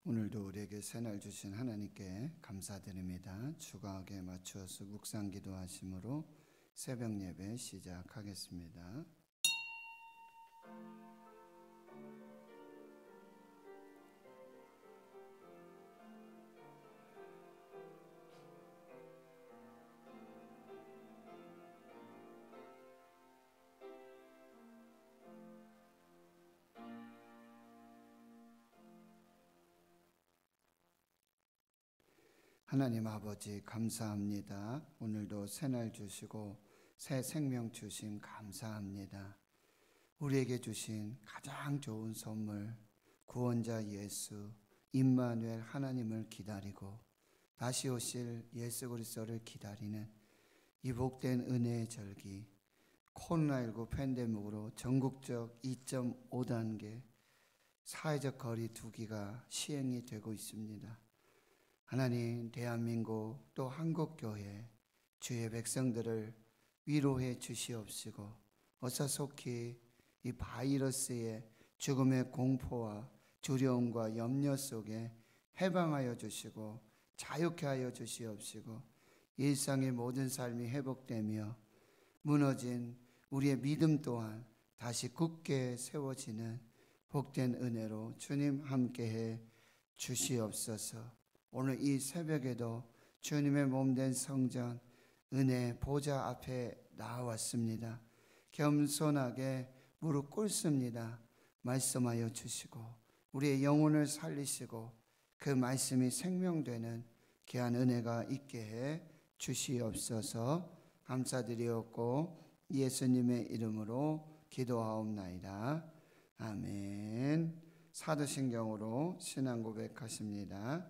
오늘도 우리에게 새날 주신 하나님께 감사드립니다. 주각에 맞추어서 묵상 기도하심으로 새벽 예배 시작하겠습니다. 하나님 아버지 감사합니다. 오늘도 새날 주시고 새 생명 주심 감사합니다. 우리에게 주신 가장 좋은 선물 구원자 예수 임마누엘 하나님을 기다리고 다시 오실 예수 그리스도를 기다리는 이 복된 은혜의 절기, 코로나19 팬데믹으로 전국적 2.5단계 사회적 거리 두기가 시행이 되고 있습니다. 하나님, 대한민국 또 한국교회 주의 백성들을 위로해 주시옵시고 어서 속히 이 바이러스의 죽음의 공포와 두려움과 염려 속에 해방하여 주시고 자유케 하여 주시옵시고 일상의 모든 삶이 회복되며 무너진 우리의 믿음 또한 다시 굳게 세워지는 복된 은혜로 주님 함께해 주시옵소서. 오늘 이 새벽에도 주님의 몸된 성전 은혜 보좌 앞에 나왔습니다. 겸손하게 무릎 꿇습니다. 말씀하여 주시고 우리의 영혼을 살리시고 그 말씀이 생명되는 귀한 은혜가 있게 해 주시옵소서. 감사드리옵고 예수님의 이름으로 기도하옵나이다. 아멘. 사도신경으로 신앙 고백하십니다.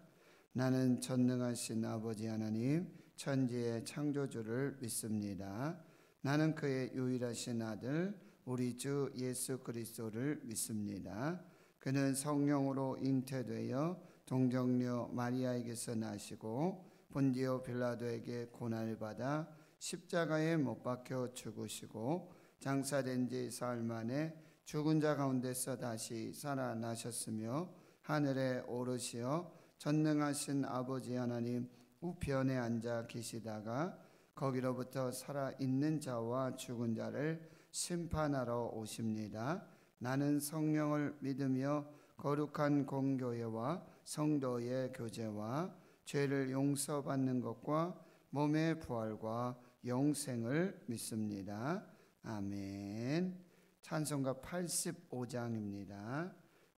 나는 전능하신 아버지 하나님 천지의 창조주를 믿습니다. 나는 그의 유일하신 아들 우리 주 예수 그리스도를 믿습니다. 그는 성령으로 잉태되어 동정녀 마리아에게서 나시고 본디오 빌라도에게 고난을 받아 십자가에 못 박혀 죽으시고 장사된 지 사흘 만에 죽은 자 가운데서 다시 살아나셨으며 하늘에 오르시어 전능하신 아버지 하나님 우편에 앉아 계시다가 거기로부터 살아있는 자와 죽은 자를 심판하러 오십니다. 나는 성령을 믿으며 거룩한 공교회와 성도의 교제와 죄를 용서받는 것과 몸의 부활과 영생을 믿습니다. 아멘. 찬송가 85장입니다.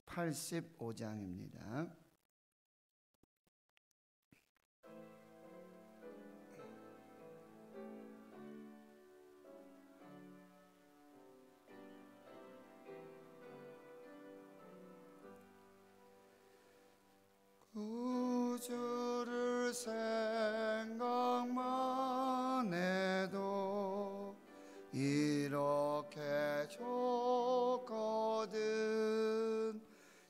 85장입니다. 구주를 생각만 해도 이렇게 좋거든.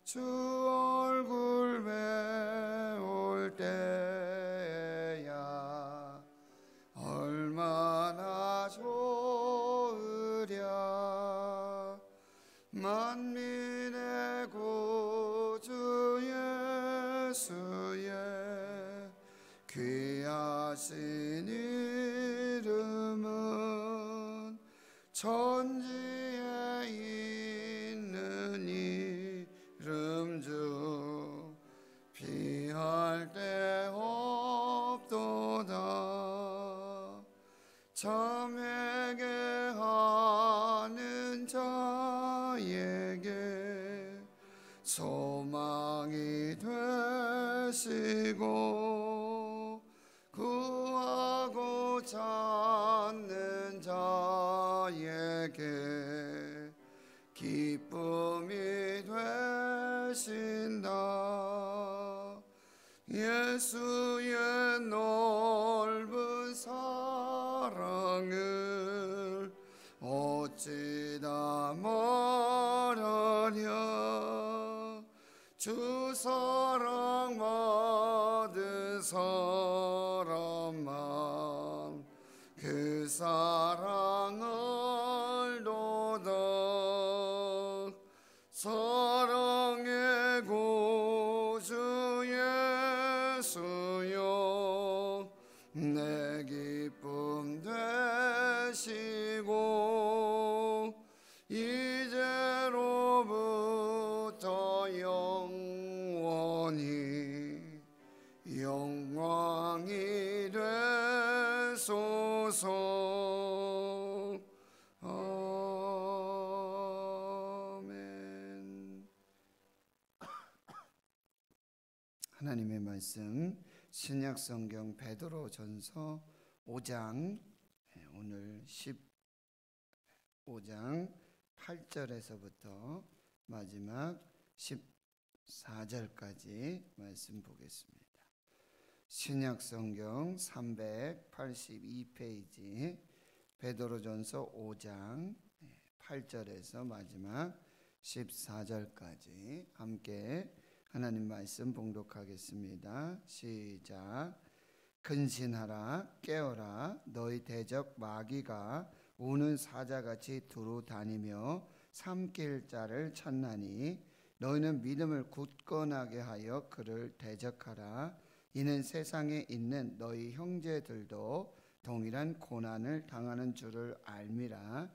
주 얼굴 배울 때야 얼마나 좋으랴. 만민의 구주 예수의 귀하신 이름은 천지에 있는 이름 중 비할 데 없도다. 참회게 하는 자에게 소망이 되시고 구하고 찾는 자에게 기쁨이 되신다. 예수의 넓은 사랑을 어찌 다 말하랴. 주 사랑 받은 사람만 그 사랑을 도다. 사랑의 구주 예수여 내 기쁨 되시고 이제로부터 영원히 영광이 되소서. 아멘. 하나님의 말씀 신약성경 베드로전서 5장, 오늘 15장 8절에서부터 마지막 14절까지 말씀 보겠습니다. 신약성경 382페이지 베드로전서 5장 8절에서 마지막 14절까지 함께 하나님 말씀 봉독하겠습니다. 시작. 근신하라, 깨어라. 너희 대적 마귀가 우는 사자같이 두루 다니며 삼킬 자를 찾나니 너희는 믿음을 굳건하게 하여 그를 대적하라. 이는 세상에 있는 너희 형제들도 동일한 고난을 당하는 줄을 알미라.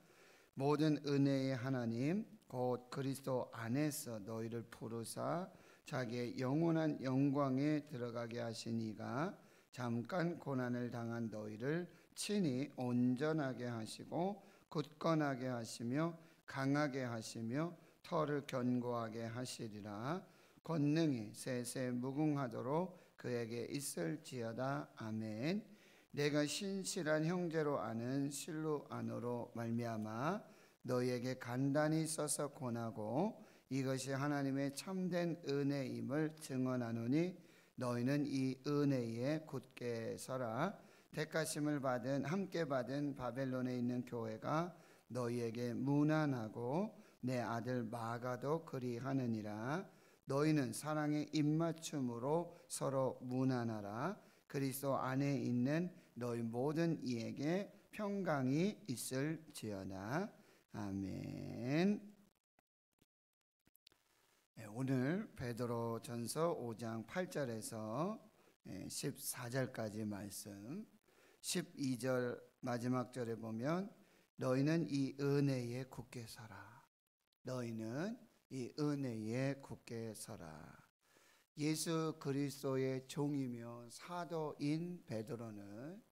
모든 은혜의 하나님 곧 그리스도 안에서 너희를 부르사 자기의 영원한 영광에 들어가게 하신 이가 잠깐 고난을 당한 너희를 친히 온전하게 하시고 굳건하게 하시며 강하게 하시며 터를 견고하게 하시리라. 권능이 세세 무궁하도록 그에게 있을지어다. 아멘. 내가 신실한 형제로 아는 실로 안으로 말미암아 너희에게 간단히 써서 권하고 이것이 하나님의 참된 은혜임을 증언하노니 너희는 이 은혜에 굳게 서라. 택하심을 받은 함께 받은 바벨론에 있는 교회가 너희에게 무난하고 내 아들 마가도 그리하느니라. 너희는 사랑의 입맞춤으로 서로 무난하라. 그리스도 안에 있는 너희 모든 이에게 평강이 있을지어다. 아멘. 오늘 베드로전서 5장 8절에서 14절까지 말씀, 12절 마지막 절에 보면 너희는 이 은혜에 굳게 서라. 너희는 이 은혜에 굳게 서라. 예수 그리스도의 종이며 사도인 베드로는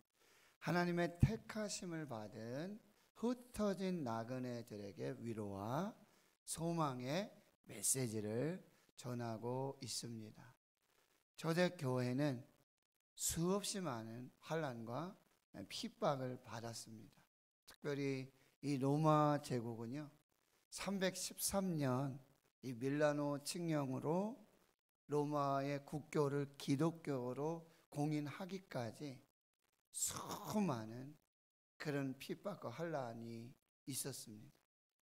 하나님의 택하심을 받은 흩어진 나그네들에게 위로와 소망의 메시지를 전하고 있습니다. 초대교회는 수없이 많은 환난과 핍박을 받았습니다. 특별히 이 로마 제국은요 313년 이 밀라노 칙령으로 로마의 국교를 기독교로 공인하기까지 수많은 그런 핍박과 환난이 있었습니다.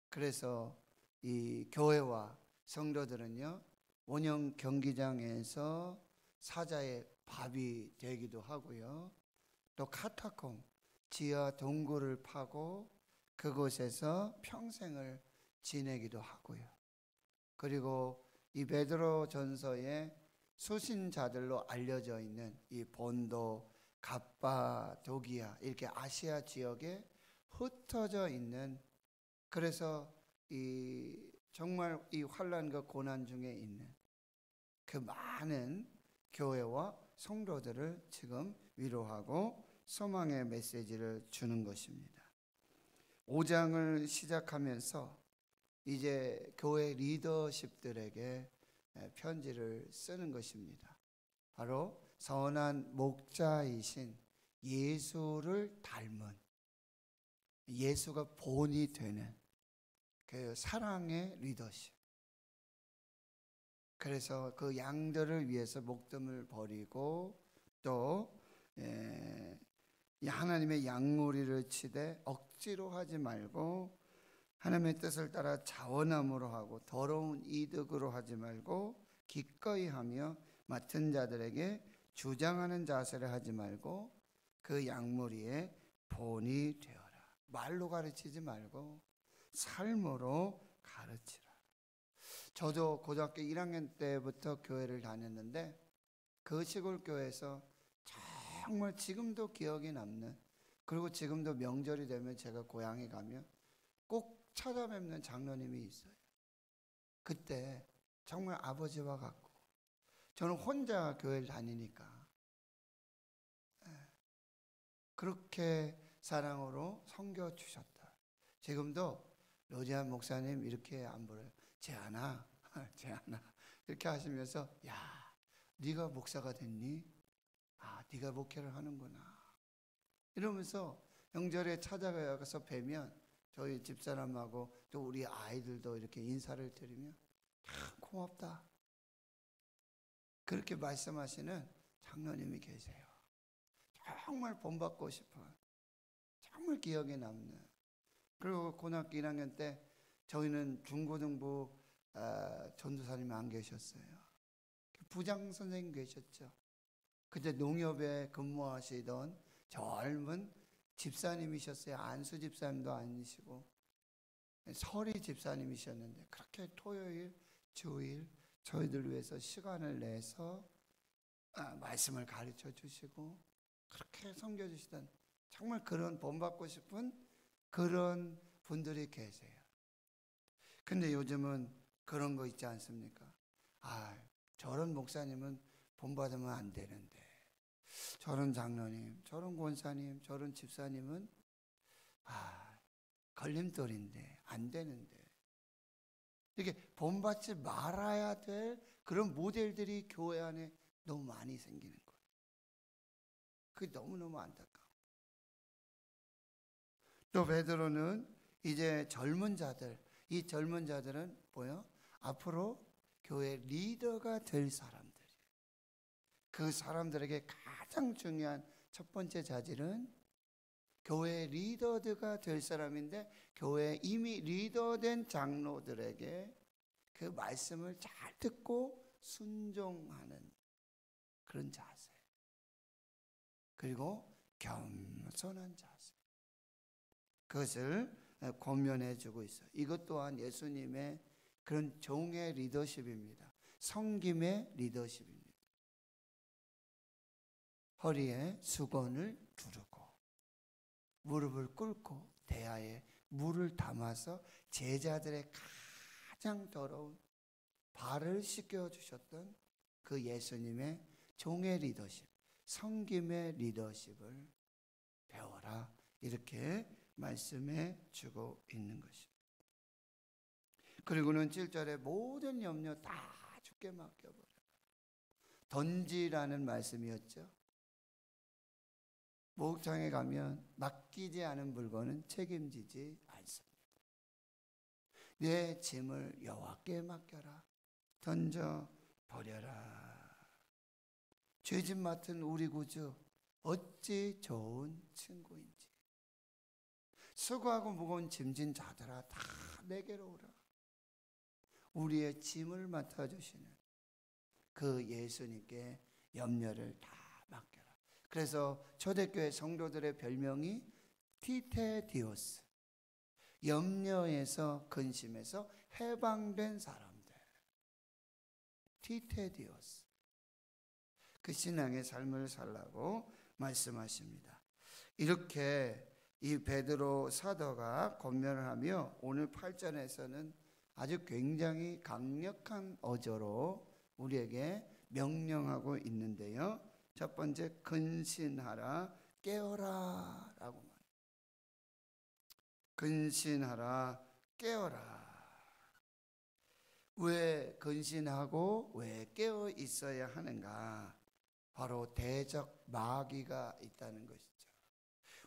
그래서 이 교회와 성도들은요 원형 경기장에서 사자의 밥이 되기도 하고요, 또 카타콤 지하 동굴을 파고 그곳에서 평생을 지내기도 하고요. 그리고 이 베드로전서에 수신자들로 알려져 있는 이 본도, 갑바도기아 이렇게 아시아 지역에 흩어져 있는, 그래서 정말 이 환난과 고난 중에 있는 그 많은 교회와 성도들을 지금 위로하고 소망의 메시지를 주는 것입니다. 5장을 시작하면서 이제 교회 리더십들에게 편지를 쓰는 것입니다. 바로 선한 목자이신 예수를 닮은, 예수가 본이 되는 그 사랑의 리더십. 그래서 그 양들을 위해서 목숨을 버리고 또 하나님의 양무리를 치되 억지로 하지 말고 하나님의 뜻을 따라 자원함으로 하고 더러운 이득으로 하지 말고 기꺼이 하며 맡은 자들에게 주장하는 자세를 하지 말고 그 양무리의 본이 되어라. 말로 가르치지 말고 삶으로 가르치라. 저도 고등학교 1학년 때부터 교회를 다녔는데 그 시골 교회에서 정말 지금도 기억이 남는, 그리고 지금도 명절이 되면 제가 고향에 가면 꼭 찾아뵙는 장로님이 있어요. 그때 정말 아버지와 같고, 저는 혼자 교회를 다니니까 그렇게 사랑으로 섬겨주셨다. 지금도 로지안 목사님 이렇게 안 부르요. 재하나 재하나 이렇게 하시면서, 야, 네가 목사가 됐니? 아, 네가 목회를 하는구나 이러면서 명절에 찾아가서 뵈면 저희 집사람하고 또 우리 아이들도 이렇게 인사를 드리며 참 고맙다 그렇게 말씀하시는 장로님이 계세요. 정말 본받고 싶은, 정말 기억에 남는. 그리고 고등학교 1학년 때 저희는 중고등부 전도사님이 안 계셨어요. 부장 선생님 계셨죠. 그때 농협에 근무하시던 젊은 집사님이셨어요. 안수 집사님도 아니시고 서리 집사님이셨는데, 그렇게 토요일, 주일 저희들 위해서 시간을 내서 말씀을 가르쳐 주시고 그렇게 섬겨주시던, 정말 그런 본받고 싶은 그런 분들이 계세요. 근데 요즘은 그런 거 있지 않습니까? 아, 저런 목사님은 본받으면 안 되는데, 저런 장로님, 저런 권사님, 저런 집사님은 걸림돌인데, 안 되는데, 이렇게 본받지 말아야 될 그런 모델들이 교회 안에 너무 많이 생기는 거예요. 그게 너무너무 안타까워. 또 베드로는 이제 젊은 자들, 이 젊은 자들은 뭐요? 앞으로 교회 리더가 될 사람들. 그 사람들에게 가장 중요한 첫 번째 자질은 교회 리더가 될 사람인데, 교회 이미 리더된 장로들에게 그 말씀을 잘 듣고 순종하는 그런 자세, 그리고 겸손한 자세, 그것을 권면해 주고 있어요. 이것 또한 예수님의 그런 종의 리더십입니다. 섬김의 리더십입니다. 허리에 수건을 두르고 무릎을 꿇고 대야에 물을 담아서 제자들의 가장 더러운 발을 씻겨주셨던 그 예수님의 종의 리더십, 섬김의 리더십을 배워라, 이렇게 말씀해 주고 있는 것입니다. 그리고는 7절에 모든 염려 다 주께 맡겨버려. 던지라는 말씀이었죠. 목욕탕에 가면 맡기지 않은 물건은 책임지지 않습니다. 내 짐을 여호와께 맡겨라. 던져 버려라. 죄짐 맡은 우리 구주 어찌 좋은 친구인지. 수고하고 무거운 짐진 자들아 다 내게로 오라. 우리의 짐을 맡아주시는 그 예수님께 염려를 다 맡겨라. 그래서 초대교회 성도들의 별명이 티테디오스, 염려에서, 근심에서 해방된 사람들, 티테디오스, 그 신앙의 삶을 살라고 말씀하십니다. 이렇게 이 베드로 사도가 권면을 하며 오늘 8절에서는 아주 굉장히 강력한 어조로 우리에게 명령하고 있는데요. 첫 번째, 근신하라, 깨어라 라고 말해요. 근신하라, 깨어라. 왜 근신하고 왜 깨어 있어야 하는가? 바로 대적 마귀가 있다는 것이죠.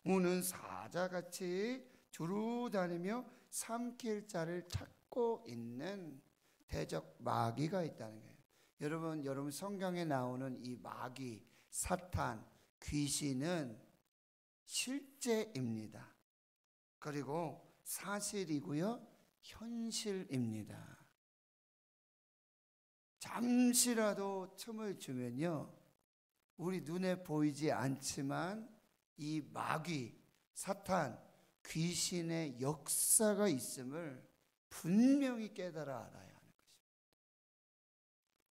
우는 사자같이 두루 다니며 삼킬 자를 찾고 있는 대적 마귀가 있다는 거예요. 여러분 성경에 나오는 이 마귀, 사탄, 귀신은 실제입니다. 그리고 사실이고요, 현실입니다. 잠시라도 틈을 주면요, 우리 눈에 보이지 않지만 이 마귀, 사탄, 귀신의 역사가 있음을 분명히 깨달아 알아야 하는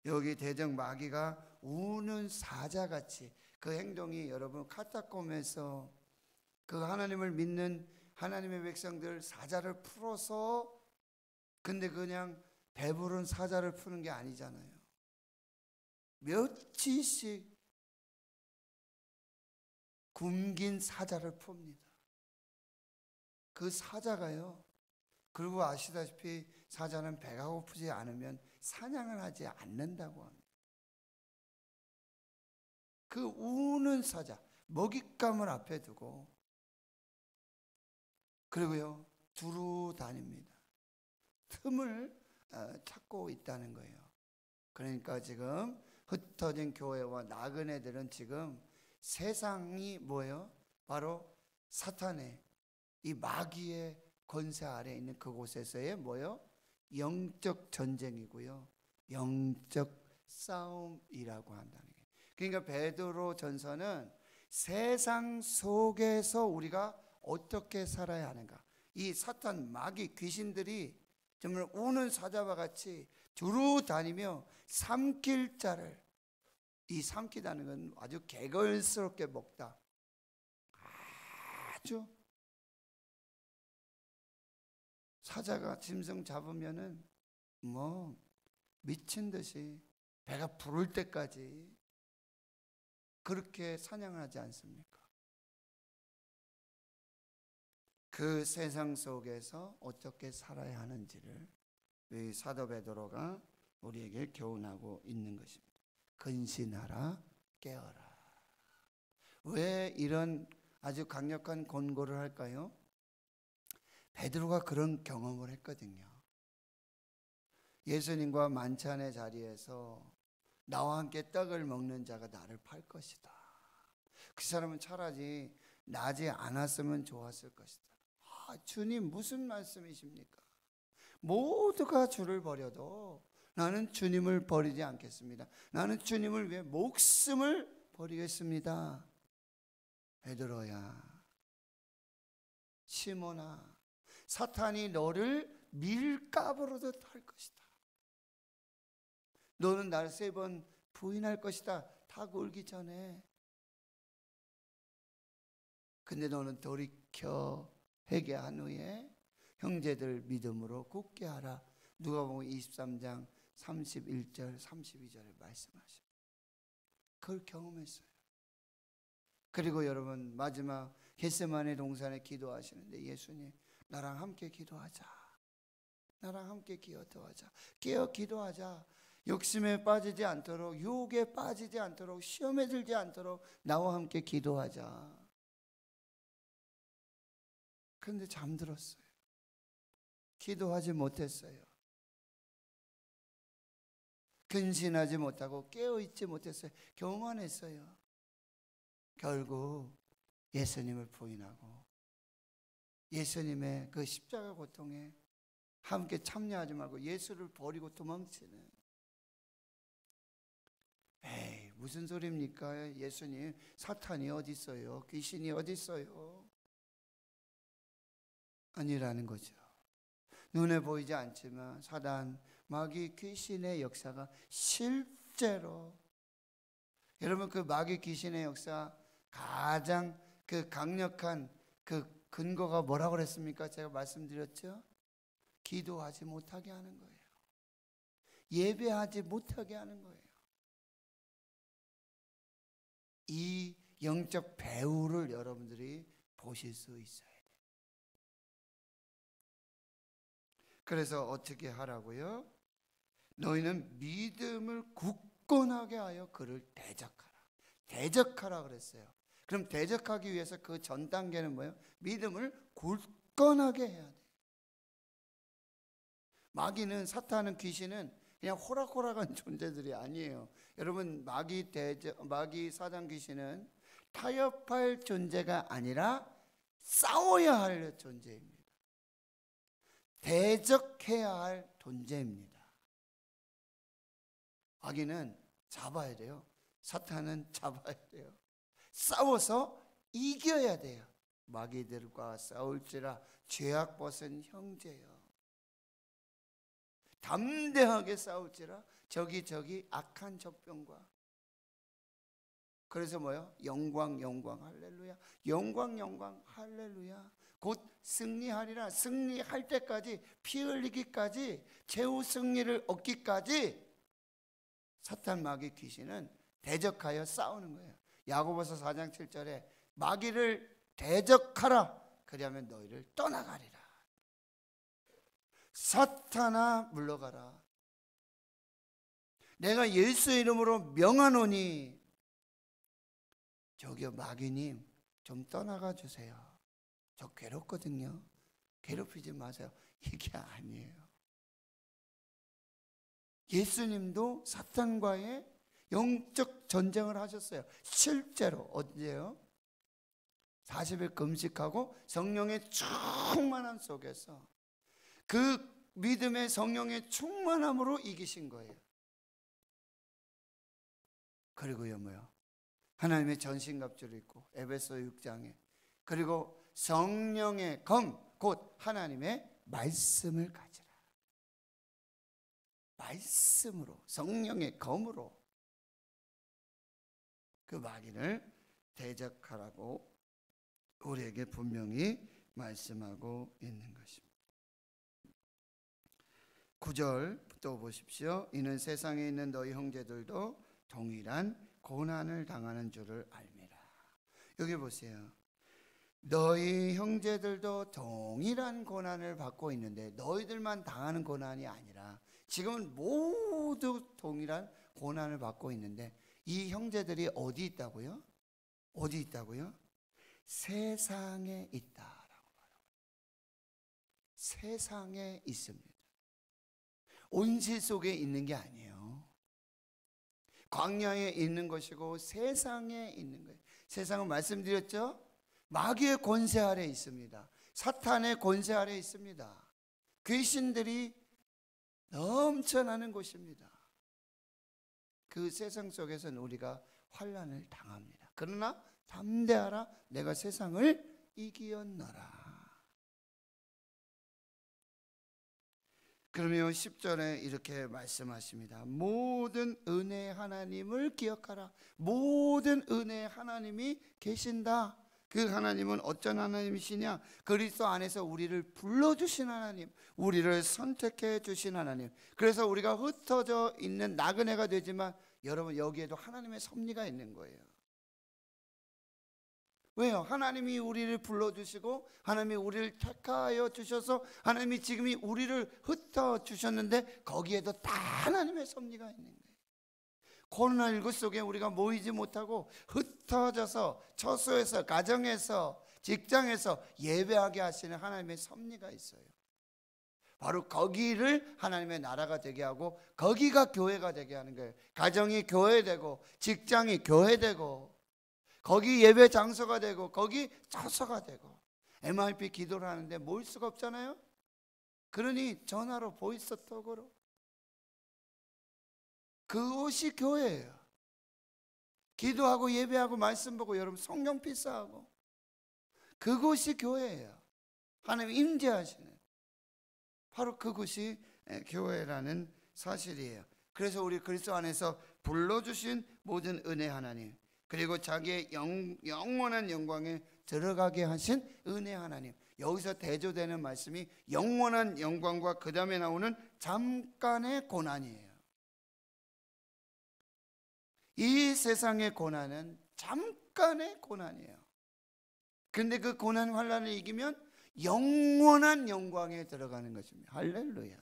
것입니다. 여기 대적 마귀가 우는 사자같이 그 행동이 여러분 카타콤에서 그 하나님을 믿는 하나님의 백성들 사자를 풀어서 근데 그냥 배부른 사자를 푸는 게 아니잖아요. 며칠씩 굶긴 사자를 풉니다. 그 사자가요. 그리고 아시다시피 사자는 배가 고프지 않으면 사냥을 하지 않는다고 합니다. 그 우는 사자, 먹잇감을 앞에 두고 그리고요 두루 다닙니다. 틈을 찾고 있다는 거예요. 그러니까 지금 흩어진 교회와 나그네들은 지금 세상이 뭐예요? 바로 사탄의 이 마귀의 권세 아래에 있는 그곳에서의 뭐예요? 영적 전쟁이고요. 영적 싸움이라고 한다는 거예요. 그러니까 베드로 전서는 세상 속에서 우리가 어떻게 살아야 하는가. 이 사탄 마귀 귀신들이 정말 우는 사자와 같이 두루 다니며 삼킬 자를, 이 삼키다는 건 아주 개걸스럽게 먹다. 아주 사자가 짐승 잡으면은 뭐 미친 듯이 배가 부를 때까지 그렇게 사냥을 하지 않습니까? 그 세상 속에서 어떻게 살아야 하는지를 이 사도 베드로가 우리에게 교훈하고 있는 것입니다. 근신하라, 깨어라. 왜 이런 아주 강력한 권고를 할까요? 베드로가 그런 경험을 했거든요. 예수님과 만찬의 자리에서 나와 함께 떡을 먹는 자가 나를 팔 것이다. 그 사람은 차라리 나지 않았으면 좋았을 것이다. 주님 무슨 말씀이십니까? 모두가 주를 버려도 나는 주님을 버리지 않겠습니다. 나는 주님을 위해 목숨을 버리겠습니다. 베드로야, 시몬아, 사탄이 너를 밀가부로도 할 것이다. 너는 날 3번 부인할 것이다. 닭 울기 전에. 근데 너는 돌이켜 회개한 후에 형제들 믿음으로 굳게 하라. 누가복음 23장 31절 32절에 말씀하십니다. 그걸 경험했어요. 그리고 여러분 마지막 겟세마네 동산에 기도하시는데 예수님 나랑 함께 기도하자. 나랑 함께 기도하자. 깨어 기도하자. 욕심에 빠지지 않도록, 유혹에 빠지지 않도록, 시험에 들지 않도록 나와 함께 기도하자. 그런데 잠들었어요. 기도하지 못했어요. 근신하지 못하고 깨어있지 못했어요. 교만했어요. 결국 예수님을 부인하고 예수님의 그 십자가 고통에 함께 참여하지 말고 예수를 버리고 도망치는. 에이 무슨 소리입니까? 예수님 사탄이 어디 있어요? 귀신이 어디 있어요? 아니라는 거죠. 눈에 보이지 않지만 사단, 마귀, 귀신의 역사가 실제로 여러분 그 마귀 귀신의 역사 가장 그 강력한 그 근거가 뭐라고 그랬습니까? 제가 말씀드렸죠? 기도하지 못하게 하는 거예요. 예배하지 못하게 하는 거예요. 이 영적 배후를 여러분들이 보실 수 있어요. 그래서 어떻게 하라고요? 너희는 믿음을 굳건하게 하여 그를 대적하라. 대적하라 그랬어요. 그럼 대적하기 위해서 그 전 단계는 뭐예요? 믿음을 굳건하게 해야 돼요. 마귀는, 사탄은, 귀신은 그냥 호락호락한 존재들이 아니에요. 여러분 마귀 사단 귀신은 타협할 존재가 아니라 싸워야 할 존재입니다. 대적해야 할 존재입니다. 마귀는 잡아야 돼요. 사탄은 잡아야 돼요. 싸워서 이겨야 돼요. 마귀들과 싸울지라 죄악 벗은 형제여. 담대하게 싸울지라 저기 악한 적병과. 그래서 뭐요? 영광 할렐루야. 영광 할렐루야. 곧 승리하리라. 승리할 때까지, 피 흘리기까지, 최후 승리를 얻기까지 사탄 마귀 귀신은 대적하여 싸우는 거예요. 야고보서 4장 7절에 마귀를 대적하라. 그리하면 너희를 떠나가리라. 사탄아 물러가라. 내가 예수 이름으로 명하노니 저기요 마귀님 좀 떠나가 주세요. 저 괴롭거든요. 괴롭히지 마세요. 이게 아니에요. 예수님도 사탄과의 영적 전쟁을 하셨어요. 실제로. 언제요? 40일 금식하고 성령의 충만함 속에서 그 믿음의 성령의 충만함으로 이기신 거예요. 그리고요 뭐요? 하나님의 전신갑주를 입고 에베소 6장에, 그리고 성령의 검 곧 하나님의 말씀을 가지라. 말씀으로, 성령의 검으로 그 마귀를 대적하라고 우리에게 분명히 말씀하고 있는 것입니다. 9절 또 보십시오. 이는 세상에 있는 너희 형제들도 동일한 고난을 당하는 줄을 알미라. 여기 보세요. 너희 형제들도 동일한 고난을 받고 있는데 너희들만 당하는 고난이 아니라 지금은 모두 동일한 고난을 받고 있는데 이 형제들이 어디 있다고요? 어디 있다고요? 세상에 있다라고 말합니다. 세상에 있습니다. 온실 속에 있는 게 아니에요. 광야에 있는 것이고 세상에 있는 거예요. 세상은 말씀드렸죠? 마귀의 권세 아래 있습니다. 사탄의 권세 아래 있습니다. 귀신들이 넘쳐나는 곳입니다. 그 세상 속에서는 우리가 환난을 당합니다. 그러나 담대하라, 내가 세상을 이기었노라. 그러면 10절에 이렇게 말씀하십니다. 모든 은혜의 하나님을 기억하라. 모든 은혜의 하나님이 계신다. 그 하나님은 어떤 하나님이시냐? 그리스도 안에서 우리를 불러주신 하나님, 우리를 선택해 주신 하나님. 그래서 우리가 흩어져 있는 나그네가 되지만 여러분 여기에도 하나님의 섭리가 있는 거예요. 왜요? 하나님이 우리를 불러주시고 하나님이 우리를 택하여 주셔서 하나님이 지금 우리를 흩어주셨는데 거기에도 다 하나님의 섭리가 있는 거예요. 코로나19 속에 우리가 모이지 못하고 흩어져서 처소에서, 가정에서, 직장에서 예배하게 하시는 하나님의 섭리가 있어요. 바로 거기를 하나님의 나라가 되게 하고 거기가 교회가 되게 하는 거예요. 가정이 교회되고 직장이 교회되고 거기 예배 장소가 되고 거기 처소가 되고. MRP 기도를 하는데 모일 수가 없잖아요. 그러니 전화로 보이스톡으로. 그것이 교회예요. 기도하고 예배하고 말씀 보고 여러분 성경 필사하고 그것이 교회예요. 하나님 임재하시는 바로 그것이 교회라는 사실이에요. 그래서 우리 그리스도 안에서 불러주신 모든 은혜 하나님, 그리고 자기의 영원한 영광에 들어가게 하신 은혜 하나님. 여기서 대조되는 말씀이 영원한 영광과 그 다음에 나오는 잠깐의 고난이에요. 이 세상의 고난은 잠깐의 고난이에요. 그런데 그 고난 환난을 이기면 영원한 영광에 들어가는 것입니다. 할렐루야.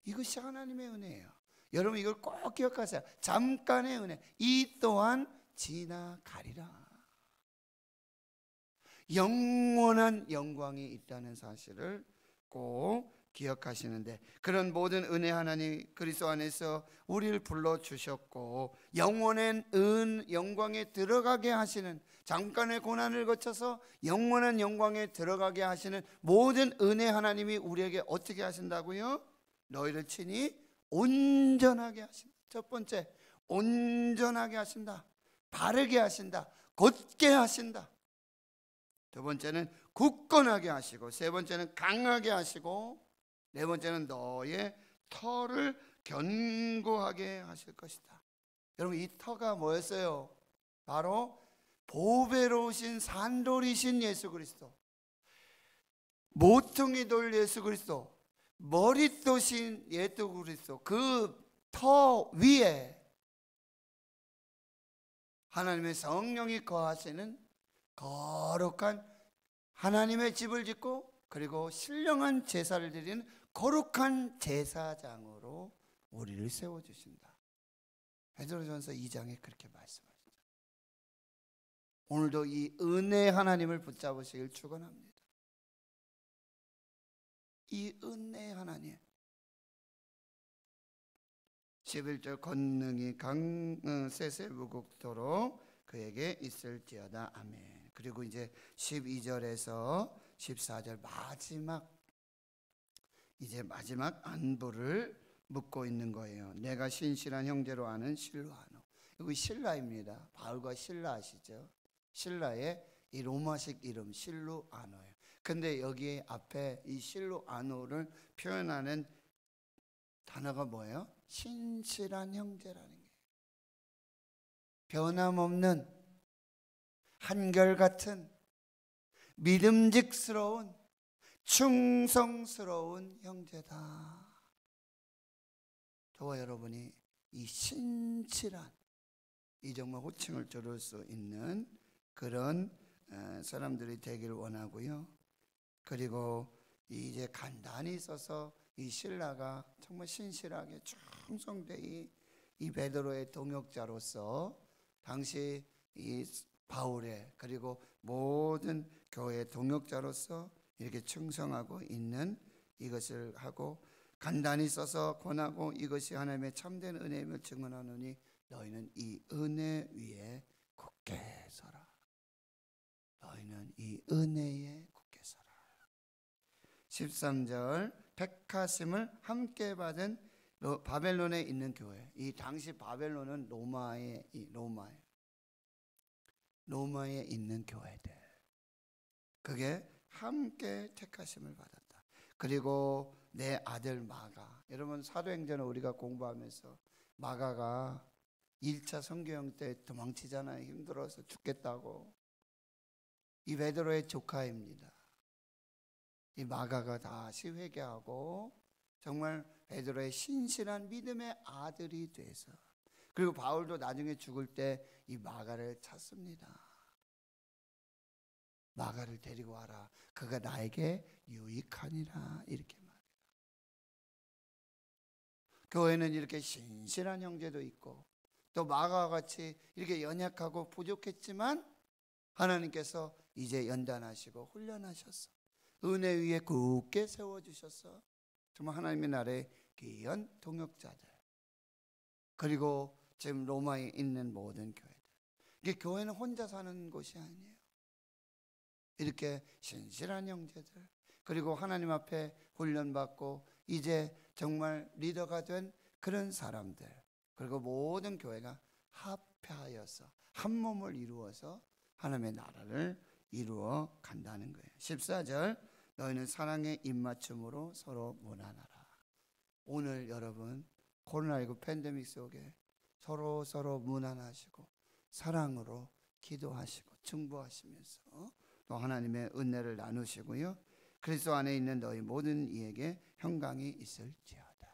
이것이 하나님의 은혜예요. 여러분 이걸 꼭 기억하세요. 잠깐의 은혜, 이 또한 지나가리라. 영원한 영광이 있다는 사실을 꼭 기억하시는데, 그런 모든 은혜 하나님 그리스도 안에서 우리를 불러주셨고 영원한 영광에 들어가게 하시는, 잠깐의 고난을 거쳐서 영원한 영광에 들어가게 하시는 모든 은혜 하나님이 우리에게 어떻게 하신다고요? 너희를 친히 온전하게 하신다. 첫 번째, 온전하게 하신다. 바르게 하신다. 곧게 하신다. 두 번째는 굳건하게 하시고, 세 번째는 강하게 하시고, 네 번째는 너의 터를 견고하게 하실 것이다. 여러분, 이 터가 뭐였어요? 바로 보배로우신 산돌이신 예수 그리스도, 모퉁이 돌 예수 그리스도, 머릿도신 예수 그리스도, 그 터 위에 하나님의 성령이 거하시는 거룩한 하나님의 집을 짓고, 그리고 신령한 제사를 드리는 거룩한 제사장으로 우리를 세워주신다. 베드로전서 2장에 그렇게 말씀하셨죠. 오늘도 이 은혜의 하나님을 붙잡으시길 축원합니다. 이 은혜의 하나님, 11절 권능이 세세무국토록 그에게 있을지어다. 아멘. 그리고 이제 12절에서 14절 마지막 안부를 묻고 있는 거예요. 내가 신실한 형제로 아는 실로아노. 여기 실라입니다. 바울과 실라 아시죠? 실라의 이 로마식 이름 실로아노예요. 근데 여기 앞에 이 실로아노를 표현하는 단어가 뭐예요? 신실한 형제라는 게, 변함없는 한결같은 믿음직스러운 충성스러운 형제다. 저와 여러분이 이 신실한, 이 정말 호칭을 들을 수 있는 그런 사람들이 되길 원하고요. 그리고 이제 간단히 있어서 이 실라가 정말 신실하게 충성되이 이 베드로의 동역자로서 당시 이 바울의, 그리고 모든 교회의 동역자로서 이렇게 충성하고 있는 이것을 하고, 간단히 써서 권하고 이것이 하나님의 참된 은혜임을 증언하노니 너희는 이 은혜 위에 굳게 서라. 너희는 이 은혜에 굳게 서라. 13절 택하심을 함께 받은 바벨론에 있는 교회. 이 당시 바벨론은 로마에 있는 교회들, 그게 함께 택하심을 받았다. 그리고 내 아들 마가, 여러분 사도행전을 우리가 공부하면서 마가가 1차 선교행 때 도망치잖아요. 힘들어서 죽겠다고. 이 베드로의 조카입니다. 이 마가가 다시 회개하고 정말 베드로의 신실한 믿음의 아들이 돼서, 그리고 바울도 나중에 죽을 때 이 마가를 찾습니다. 마가를 데리고 와라. 그가 나에게 유익하니라. 이렇게 말해요. 교회는 이렇게 신실한 형제도 있고, 또 마가와 같이 이렇게 연약하고 부족했지만 하나님께서 이제 연단하시고 훈련하셨어. 은혜 위에 굳게 세워주셨어. 정말 하나님의 나라의 귀한 동역자들, 그리고 지금 로마에 있는 모든 교회들. 이게 교회는 혼자 사는 곳이 아니에요. 이렇게 신실한 형제들, 그리고 하나님 앞에 훈련받고 이제 정말 리더가 된 그런 사람들, 그리고 모든 교회가 합하여서 한 몸을 이루어서 하나님의 나라를 이루어 간다는 거예요. 14절 너희는 사랑의 입맞춤으로 서로 무난하라. 오늘 여러분 코로나19 팬데믹 속에 서로 무난하시고 사랑으로 기도하시고 중보하시면서 또 하나님의 은혜를 나누시고요. 그리스도 안에 있는 너희 모든 이에게 평강이 있을지어다.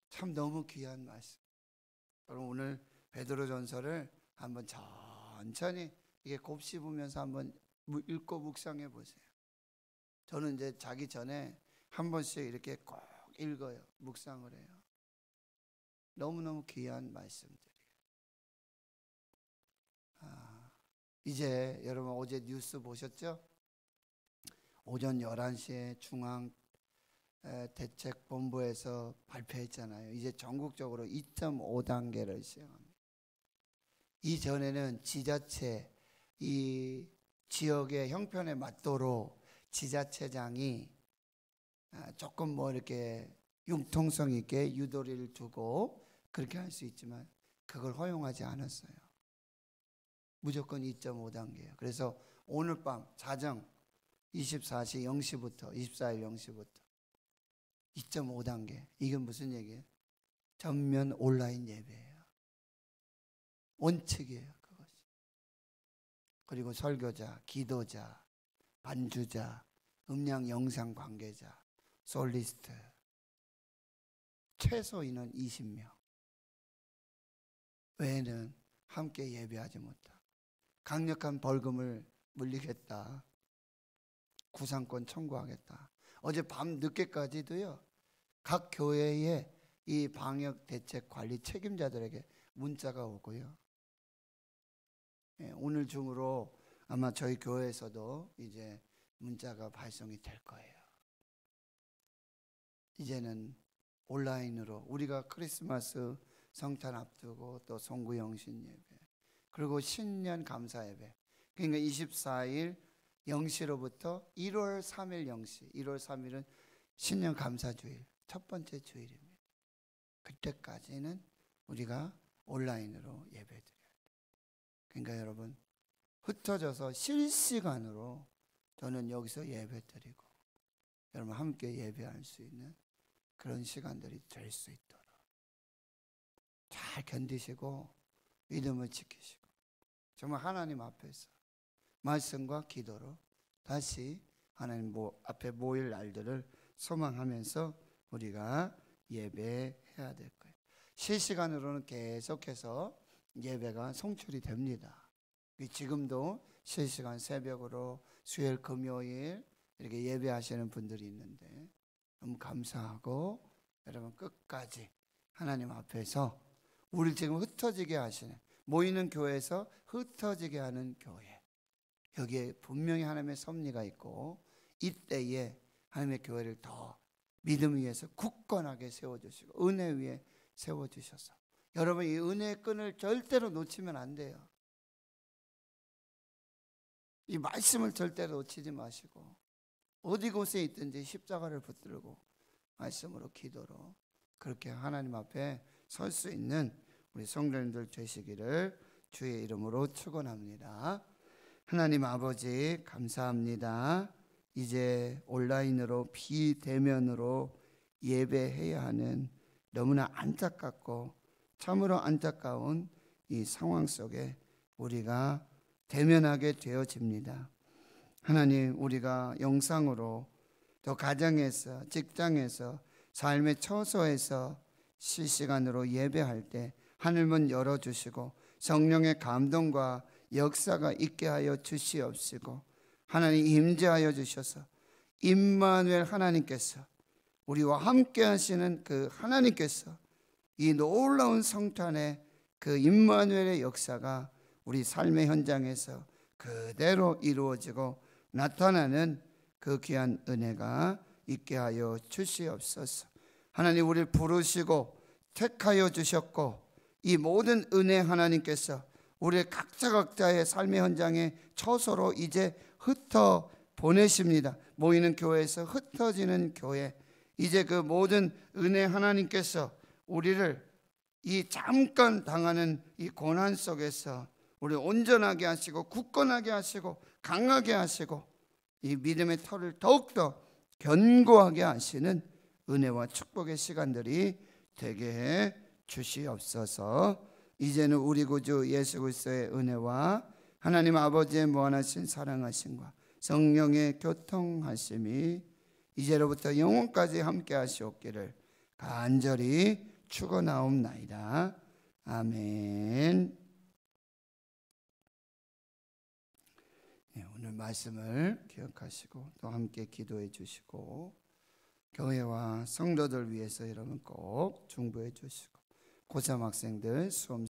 참 너무 귀한 말씀. 여러분 오늘 베드로전서를 한번 천천히 이게 곱씹으면서 한번 읽고 묵상해 보세요. 저는 이제 자기 전에 한 번씩 이렇게 꼭 읽어요. 묵상을 해요. 너무너무 귀한 말씀들이에요. 이제 여러분 어제 뉴스 보셨죠? 오전 11시에 중앙 대책본부에서 발표했잖아요. 이제 전국적으로 2.5단계를 시행합니다. 이전에는 지자체, 이 지역의 형편에 맞도록 지자체장이 조금 뭐 이렇게 융통성 있게 유도리를 두고 그렇게 할 수 있지만 그걸 허용하지 않았어요. 무조건 2.5단계예요. 그래서 오늘 밤 자정 24시 0시부터 24일 0시부터 2.5단계. 이게 무슨 얘기예요? 전면 온라인 예배예요. 원칙이에요, 그것이. 그리고 설교자, 기도자, 반주자, 음량 영상 관계자, 솔리스트 최소 인원 20명 외에는 함께 예배하지 못하고, 강력한 벌금을 물리겠다, 구상권 청구하겠다. 어제 밤 늦게까지도요, 각 교회의 이 방역 대책 관리 책임자들에게 문자가 오고요. 오늘 중으로 아마 저희 교회에서도 이제 문자가 발송이 될 거예요. 이제는 온라인으로 우리가 크리스마스 성탄 앞두고 또 송구영신 예배, 그리고 신년 감사 예배, 그러니까 24일 0시로부터 1월 3일 0시, 1월 3일은 신년 감사주일, 첫 번째 주일입니다. 그때까지는 우리가 온라인으로 예배드려야 돼요. 그러니까 여러분, 흩어져서 실시간으로 저는 여기서 예배드리고 여러분 함께 예배할 수 있는 그런 시간들이 될 수 있도록 잘 견디시고 믿음을 지키시고 정말 하나님 앞에서 말씀과 기도로 다시 하나님 앞에 모일 날들을 소망하면서 우리가 예배해야 될 거예요. 실시간으로는 계속해서 예배가 송출이 됩니다. 지금도 실시간 새벽으로 수요일 금요일 이렇게 예배하시는 분들이 있는데 너무 감사하고, 여러분 끝까지 하나님 앞에서 우리 지금 흩어지게 하시는, 모이는 교회에서 흩어지게 하는 교회, 여기에 분명히 하나님의 섭리가 있고 이때에 하나님의 교회를 더 믿음 위에서 굳건하게 세워주시고 은혜 위에 세워주셔서 여러분 이 은혜의 끈을 절대로 놓치면 안 돼요. 이 말씀을 절대로 놓치지 마시고 어디 곳에 있든지 십자가를 붙들고 말씀으로 기도로 그렇게 하나님 앞에 설 수 있는 우리 성도님들 되시기를 주의 이름으로 축원합니다. 하나님 아버지 감사합니다. 이제 온라인으로 비대면으로 예배해야 하는 너무나 안타깝고 참으로 안타까운 이 상황 속에 우리가 대면하게 되어집니다. 하나님, 우리가 영상으로 또 가정에서, 직장에서, 삶의 처소에서 실시간으로 예배할 때 하늘문 열어주시고 성령의 감동과 역사가 있게 하여 주시옵시고, 하나님 임재하여 주셔서 임마누엘 하나님께서, 우리와 함께 하시는 그 하나님께서 이 놀라운 성탄의 그 임마누엘의 역사가 우리 삶의 현장에서 그대로 이루어지고 나타나는 그 귀한 은혜가 있게 하여 주시옵소서. 하나님, 우리를 부르시고 택하여 주셨고 이 모든 은혜 하나님께서 우리 각자의 삶의 현장에 처소로 이제 흩어 보내십니다. 모이는 교회에서 흩어지는 교회, 이제 그 모든 은혜 하나님께서 우리를 이 잠깐 당하는 이 고난 속에서 우리 온전하게 하시고 굳건하게 하시고 강하게 하시고 이 믿음의 터를 더욱더 견고하게 하시는 은혜와 축복의 시간들이 되게 해 주시옵소서. 이제는 우리 구주 예수 그리스도의 은혜와 하나님 아버지의 무한하신 사랑하심과 성령의 교통하심이 이제로부터 영원까지 함께 하시옵기를 간절히 축원하옵나이다. 아멘. 오늘 말씀을 기억하시고 또 함께 기도해 주시고 교회와 성도들 위해서 여러분 꼭 중보해 주시고 고3 학생들 수험